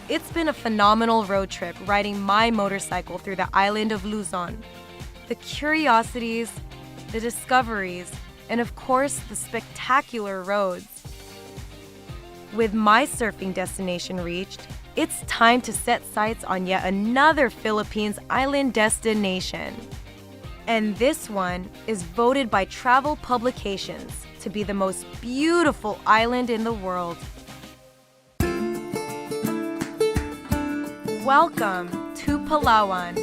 It's been a phenomenal road trip riding my motorcycle through the island of Luzon. The curiosities, the discoveries, and of course, the spectacular roads. With my surfing destination reached, it's time to set sights on yet another Philippines island destination. And this one is voted by travel publications to be the most beautiful island in the world. Welcome to Palawan.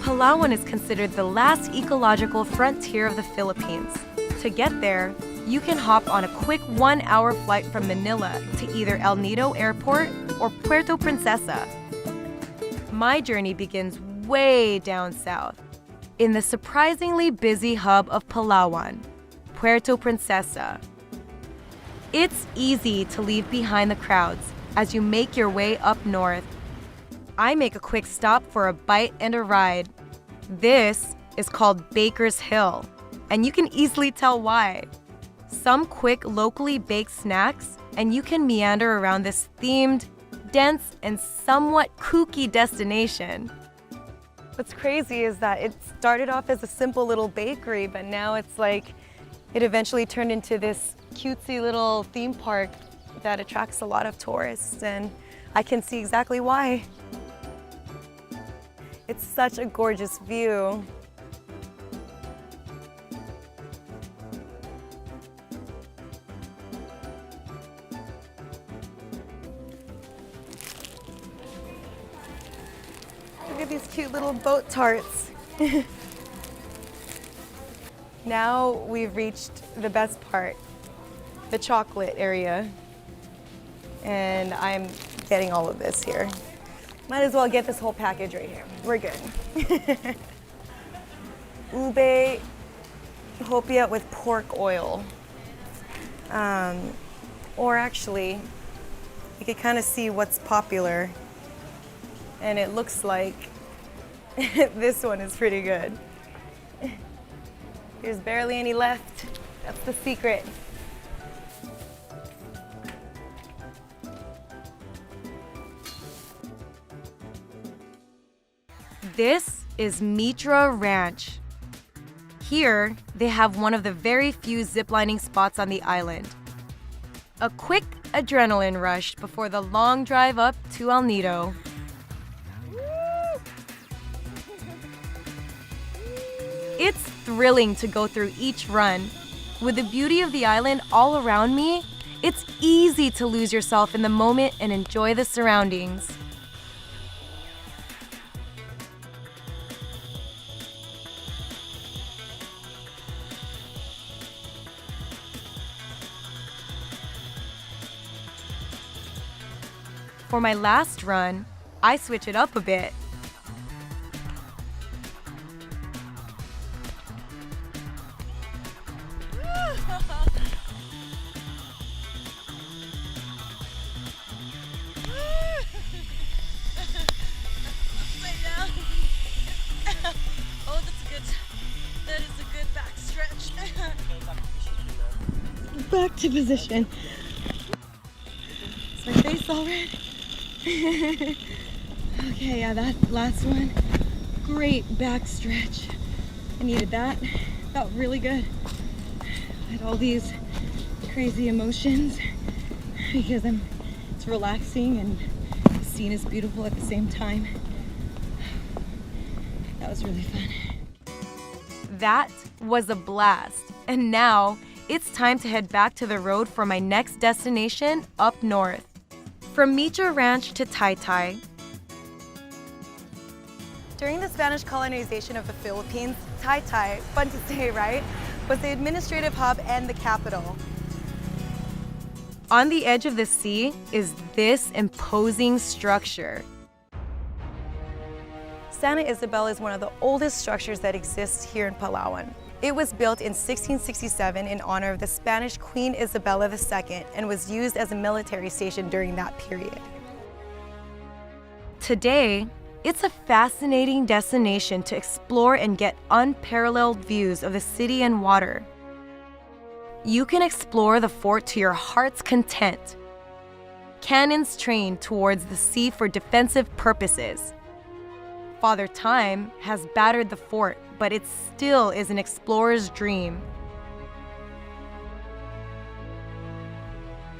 Palawan is considered the last ecological frontier of the Philippines. To get there, you can hop on a quick 1-hour flight from Manila to either El Nido Airport or Puerto Princesa. My journey begins way down south, in the surprisingly busy hub of Palawan, Puerto Princesa. It's easy to leave behind the crowds as you make your way up north. I make a quick stop for a bite and a ride. This is called Baker's Hill, and you can easily tell why. Some quick locally baked snacks, and you can meander around this themed, dense, and somewhat kooky destination. What's crazy is that it started off as a simple little bakery, but now it's like it eventually turned into this cutesy little theme park that attracts a lot of tourists, and I can see exactly why. It's such a gorgeous view. Look at these cute little boat tarts. Now we've reached the best part, the chocolate area. And I'm getting all of this here. Might as well get this whole package right here. We're good. Ube hopia with pork oil. Or actually, you can kind of see what's popular. And it looks like this one is pretty good. There's barely any left. That's the secret. This is Mira Ranch. Here, they have one of the very few ziplining spots on the island. A quick adrenaline rush before the long drive up to El Nido. It's thrilling to go through each run. With the beauty of the island all around me, it's easy to lose yourself in the moment and enjoy the surroundings. For my last run, I switch it up a bit. Back to position. Is my face all red? Okay, yeah, that last one, great back stretch. I needed that. Felt really good. I had all these crazy emotions because it's relaxing and the scene is beautiful at the same time. That was really fun. That was a blast. And now it's time to head back to the road for my next destination up north. From Mira Ranch to Taytay. During the Spanish colonization of the Philippines, Taytay, fun to say, right, was the administrative hub and the capital. On the edge of the sea is this imposing structure. Santa Isabel is one of the oldest structures that exists here in Palawan. It was built in 1667 in honor of the Spanish Queen Isabella II and was used as a military station during that period. Today, it's a fascinating destination to explore and get unparalleled views of the city and water. You can explore the fort to your heart's content. cannons trained towards the sea for defensive purposes. Father Time has battered the fort, but it still is an explorer's dream.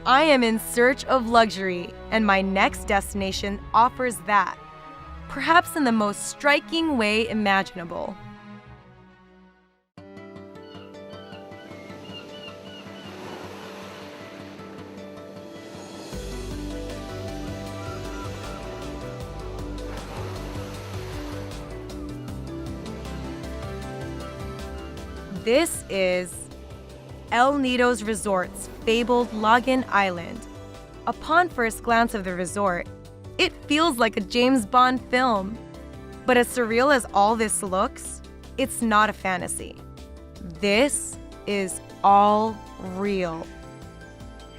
I am in search of luxury, and my next destination offers that, perhaps in the most striking way imaginable. This is El Nido's resort's fabled Logan Island. Upon first glance of the resort, it feels like a James Bond film. But as surreal as all this looks, it's not a fantasy. This is all real.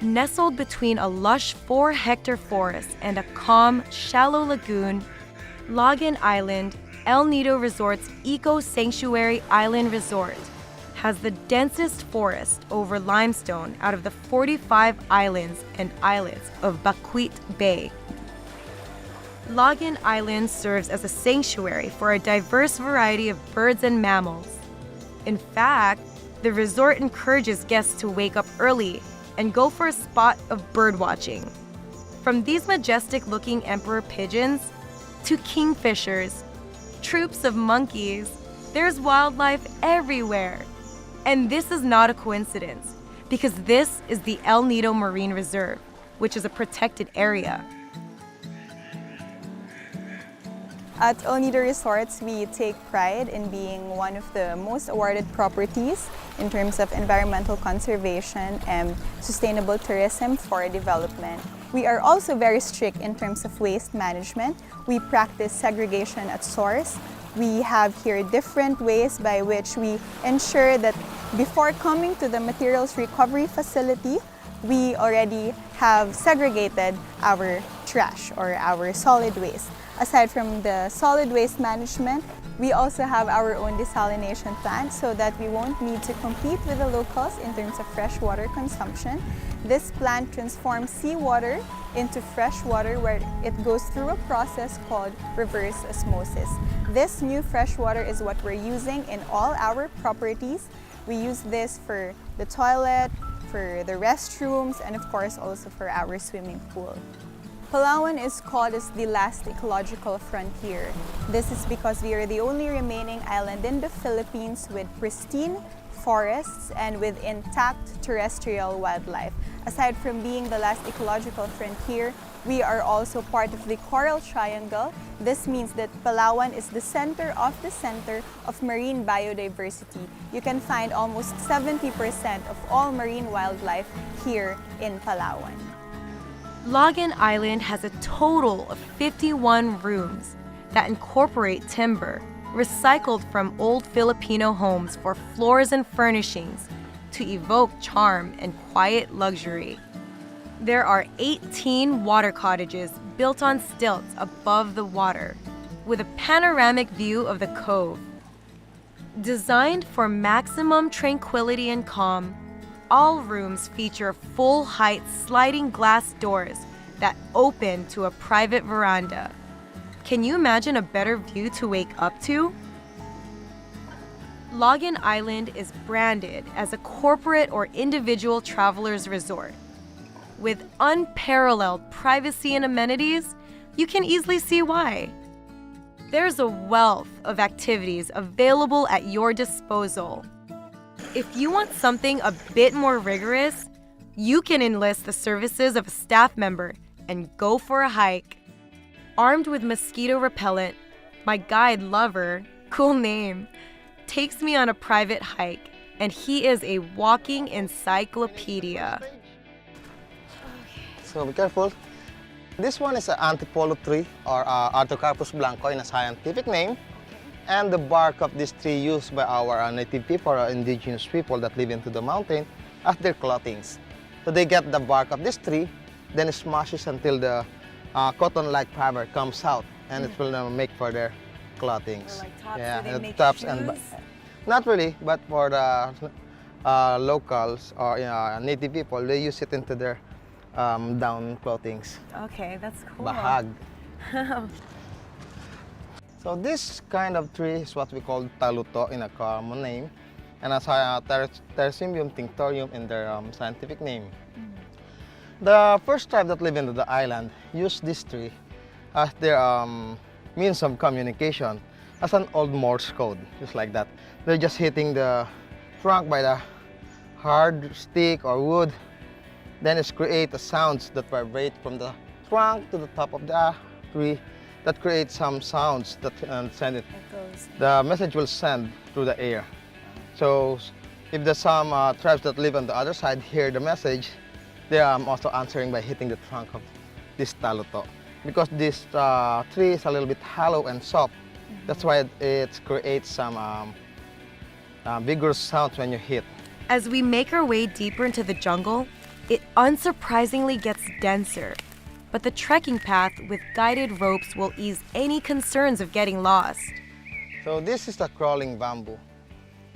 Nestled between a lush 4-hectare forest and a calm, shallow lagoon, Logan Island, El Nido Resort's eco-sanctuary island resort, has the densest forest over limestone out of the 45 islands and islets of Baquit Bay. Logan Island serves as a sanctuary for a diverse variety of birds and mammals. In fact, the resort encourages guests to wake up early and go for a spot of bird watching. From these majestic-looking emperor pigeons to kingfishers, troops of monkeys, there's wildlife everywhere. And this is not a coincidence, because this is the El Nido Marine Reserve, which is a protected area. At El Nido Resorts, we take pride in being one of the most awarded properties in terms of environmental conservation and sustainable tourism for development. We are also very strict in terms of waste management. We practice segregation at source. We have here different ways by which we ensure that before coming to the materials recovery facility, we already have segregated our trash or our solid waste. Aside from the solid waste management, we also have our own desalination plant so that we won't need to compete with the locals in terms of fresh water consumption. This plant transforms seawater into fresh water where it goes through a process called reverse osmosis. This new fresh water is what we're using in all our properties. We use this for the toilet, for the restrooms, and of course also for our swimming pool. Palawan is called as the last ecological frontier. This is because we are the only remaining island in the Philippines with pristine forests and with intact terrestrial wildlife. Aside from being the last ecological frontier, we are also part of the Coral Triangle. This means that Palawan is the center of marine biodiversity. You can find almost 70% of all marine wildlife here in Palawan. Logan Island has a total of 51 rooms that incorporate timber, recycled from old Filipino homes for floors and furnishings to evoke charm and quiet luxury. There are 18 water cottages built on stilts above the water, with a panoramic view of the cove. Designed for maximum tranquility and calm, all rooms feature full-height sliding glass doors that open to a private veranda. Can you imagine a better view to wake up to? Logan Island is branded as a corporate or individual traveler's resort. With unparalleled privacy and amenities, you can easily see why. There's a wealth of activities available at your disposal. If you want something a bit more rigorous, you can enlist the services of a staff member and go for a hike. Armed with mosquito repellent, my guide Lover, cool name, takes me on a private hike, and he is a walking encyclopedia. So be careful. This one is an antipolo tree, or Artocarpus blanco in a scientific name. And the bark of this tree used by our native people or indigenous people that live into the mountain as their clothings. So they get the bark of this tree, then it smashes until the cotton-like fiber comes out, and it will make for their clothings. Like tops, yeah, so they make tops shoes? and not really, but for the locals or native people, they use it into their down clothings. Okay, that's cool. Bahag. So this kind of tree is what we call taluto in a common name, and as a Tercimbium tinctorium in their scientific name. The first tribe that lived into the island used this tree as their means of communication, as an old Morse code, just like that. They're just hitting the trunk by the hard stick or wood, then it's create the sounds that vibrate from the trunk to the top of the tree, that creates some sounds that send it. Echoes. The message will send through the air. So if there's some tribes that live on the other side hear the message, they are also answering by hitting the trunk of this taluto. Because this tree is a little bit hollow and soft, that's why it creates some vigorous sounds when you hit. As we make our way deeper into the jungle, it unsurprisingly gets denser. But the trekking path with guided ropes will ease any concerns of getting lost. So this is the crawling bamboo.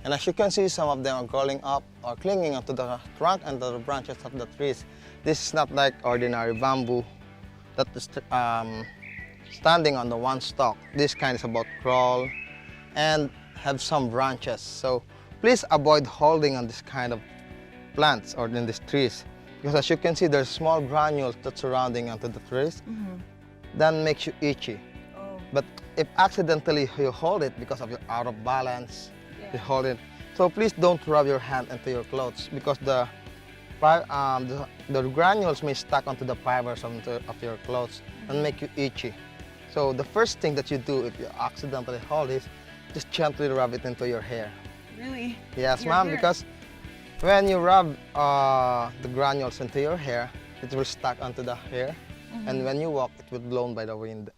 And as you can see, some of them are crawling up or clinging onto the trunk and the branches of the trees. This is not like ordinary bamboo that is standing on the one stalk. This kind is about crawl and have some branches. So please avoid holding on this kind of plants or in these trees, because as you can see, there's small granules that's surrounding onto the trees. That makes you itchy. Oh. But if accidentally you hold it because of your out of balance, you hold it. So please don't rub your hand into your clothes, because the granules may stuck onto the fibers of your clothes and make you itchy. So the first thing that you do if you accidentally hold it, just gently rub it into your hair. Really? Yes, Your ma'am, hair? because when you rub the granules into your hair, it will stuck onto the hair, and when you walk, it will blown by the wind.